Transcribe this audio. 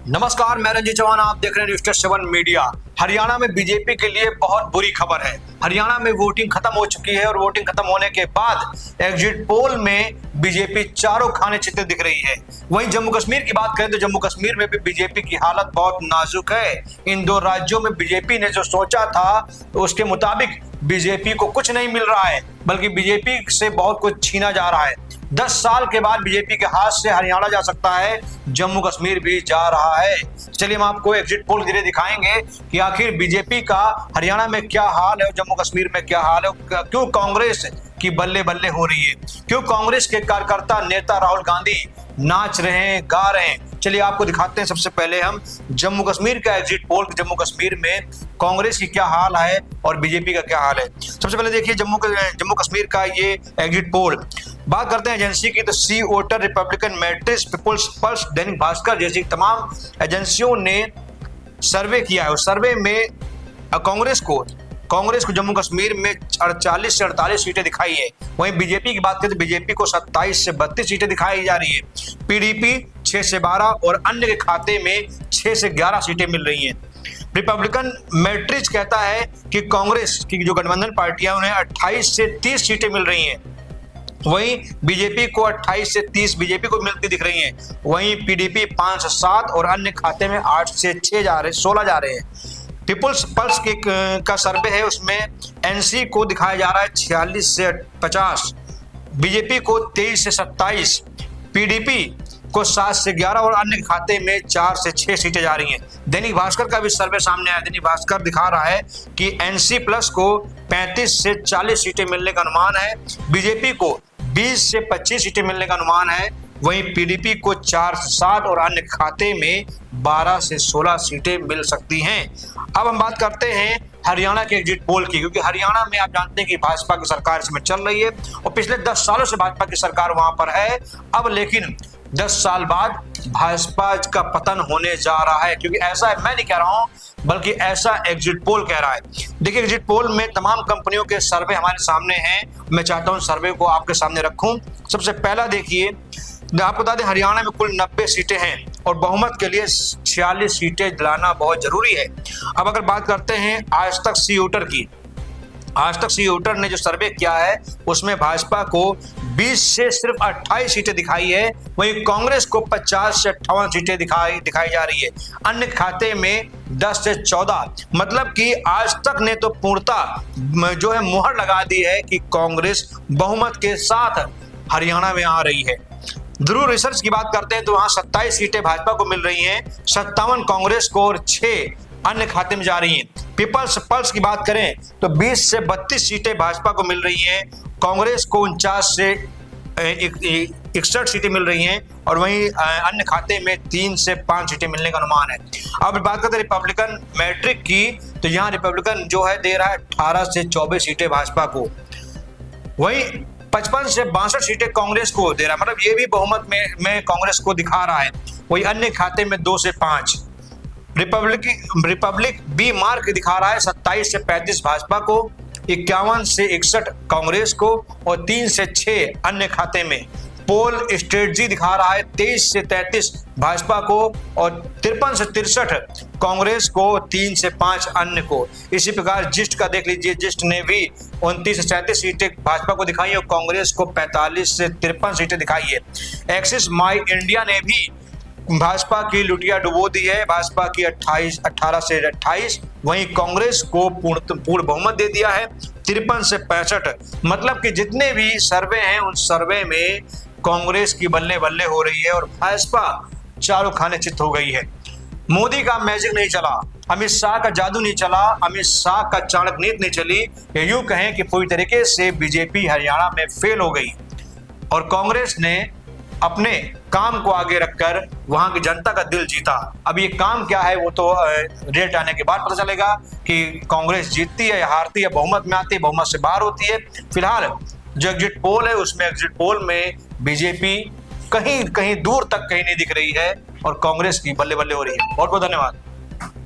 नमस्कार, मैं रंजीत चौहान, आप देख रहे हैं न्यूज़ टेस्ट 7 मीडिया। हरियाणा में बीजेपी के लिए बहुत बुरी खबर है। हरियाणा में वोटिंग खत्म हो चुकी है और वोटिंग खत्म होने के बाद एग्जिट पोल में बीजेपी चारों खाने चित्ते दिख रही है। वहीं जम्मू कश्मीर की बात करें तो जम्मू कश्मीर में भी बीजेपी की हालत बहुत नाजुक है। इन दो राज्यों में बीजेपी ने जो सोचा था उसके मुताबिक बीजेपी को कुछ नहीं मिल रहा है, बल्कि बीजेपी से बहुत कुछ छीना जा रहा है। 10 साल के बाद बीजेपी के हाथ से हरियाणा जा सकता है, जम्मू कश्मीर भी जा रहा है। चलिए हम आपको एग्जिट पोल धीरे दिखाएंगे कि आखिर बीजेपी का हरियाणा में क्या हाल है और जम्मू कश्मीर में क्या हाल है, क्यों कांग्रेस की बल्ले बल्ले हो रही है, क्यों कांग्रेस के कार्यकर्ता नेता राहुल गांधी नाच रहे हैं, गा रहे हैं। चलिए आपको दिखाते हैं। सबसे पहले हम जम्मू कश्मीर का एग्जिट पोल, जम्मू कश्मीर में कांग्रेस की क्या हाल है और बीजेपी का क्या हाल है। सबसे पहले देखिए जम्मू कश्मीर का ये एग्जिट पोल। बात करते हैं एजेंसी की तो C voter, republican matrix, people's pulse, Dainik Bhaskar जैसी तमाम एजेंसियों ने सर्वे किया है। उस सर्वे में कांग्रेस को जम्मू कश्मीर में 40 से 48 सीटें दिखाई है। वहीं बीजेपी की बात करें तो बीजेपी को 27 से 32 सीटें दिखाई जा रही है। पीडीपी 6 से 12 और अन्य के खाते में 6 से 11 सीटें मिल रही हैं। रिपब्लिकन मैट्रिक्स कहता है कि कांग्रेस की जो गठबंधन पार्टियां उन्हें 28 से 30 सीटें मिल रही हैं। वहीं बीजेपी को 28 से 30 बीजेपी को मिलती दिख रही हैं। वहीं पीडीपी 5 से 7 और अन्य खाते में 8 से 16 जा रहे हैं। पीपुल्स पल्स का सर्वे है, उसमें एनसी को दिखाया जा रहा है 46 से 50, बीजेपी को 23 से 27, पीडीपी को 7 से 11 और अन्य खाते में 4 से 6 सीटें जा रही हैं। दैनिक भास्कर का भी सर्वे सामने आया। दैनिक भास्कर दिखा रहा है कि एनसी प्लस को 35 से 40 सीटें मिलने का अनुमान है, बीजेपी को 20 से 25 सीटें मिलने का अनुमान है। वहीं पीडीपी को 4 से 7 और अन्य खाते में 12 से 16 सीटें मिल सकती हैं। अब हम बात करते हैं हरियाणा के एग्जिट पोल की, क्योंकि हरियाणा में आप जानते हैं कि भाजपा की सरकार इसमें चल रही है और पिछले 10 सालों से भाजपा की सरकार वहां पर है। अब लेकिन 10 साल बाद भाजपा का पतन होने जा रहा है, क्योंकि ऐसा है, मैं नहीं कह रहा हूं, बल्कि ऐसा एग्जिट पोल कह रहा है। देखिए एग्जिट पोल में तमाम कंपनियों के सर्वे हमारे सामने हैं। मैं चाहता हूं सर्वे को आपके सामने रखूं। सबसे पहला देखिए, आपको बता दें हरियाणा में कुल 90 सीटें हैं और बहुमत के लिए 46 सीटें दिलाना बहुत जरूरी है। अब अगर बात करते हैं आज तक सी वोटर की, आज तक सी वोटर ने जो सर्वे किया है उसमें भाजपा को 20 से सिर्फ 28 सीटें दिखाई है। वहीं कांग्रेस को 50 से 58 सीटें दिखाई जा रही है। अन्य खाते में 10 से 14, मतलब कि आज तक ने तो पूर्णतः जो है मुहर लगा दी है कि कांग्रेस बहुमत के साथ हरियाणा में आ रही है। ध्रुव रिसर्च की बात करते हैं तो वहां 27 सीटें भाजपा को मिल रही हैं, 57 कांग्रेस को और 6 अन्य खाते में जा रही हैं। पीपल्स पल्स की बात करें तो 20 से 32 सीटें भाजपा को मिल रही हैं, कांग्रेस को 49 से 61 सीटें मिल रही हैं और वहीं अन्य खाते में 3 से 5 सीटें मिलने का अनुमान है। अब बात करते हैं रिपब्लिकन मैट्रिक की, तो यहाँ रिपब्लिकन जो है दे रहा है 18 से 24 सीटें भाजपा को, वहीं 55 से 62 सीटें कांग्रेस को दे रहा है, मतलब ये भी बहुमत में कांग्रेस को दिखा रहा है। वही अन्य खाते में 2 से 5। रिपब्लिक बी मार्क दिखा रहा है 27 से 35 भाजपा को, 51 से 61 कांग्रेस को और 3 से 6 अन्य खाते में। पोल स्ट्रेटजी दिखा रहा है 23 से 33 भाजपा को और 53 से 63 कांग्रेस को, 3 से 5 अन्य को। इसी प्रकार जिस्ट का देख लीजिए, जिस्ट ने भी 29 से 37 सीटें भाजपा को दिखाई और कांग्रेस को 45 से 53 सीटें दिखाई है। एक्सिस माई इंडिया ने भी भाजपा की लुटिया डुबो दी है, भाजपा की 18 से 28, वहीं कांग्रेस को पूर्ण बहुमत दे दिया है 53 से 65। मतलब कि जितने भी सर्वे हैं उन सर्वे में कांग्रेस की बल्ले बल्ले हो रही है और भाजपा चारों खाने चित हो गई है। मोदी का मैजिक नहीं चला, अमित शाह का जादू नहीं चला, अमित शाह का चाणक्य नीति नहीं चली। यूं कहें कि पूरी तरीके से बीजेपी हरियाणा में फेल हो गई और कांग्रेस ने अपने काम को आगे रखकर वहां की जनता का दिल जीता। अब ये काम क्या है वो तो रिजल्ट आने के बाद पता चलेगा कि कांग्रेस जीतती है या हारती है, बहुमत में आती है, बहुमत से बाहर होती है। फिलहाल जो एग्जिट पोल है उसमें एग्जिट पोल में बीजेपी कहीं कहीं दूर तक कहीं नहीं दिख रही है और कांग्रेस की बल्ले बल्ले हो रही है। बहुत बहुत धन्यवाद।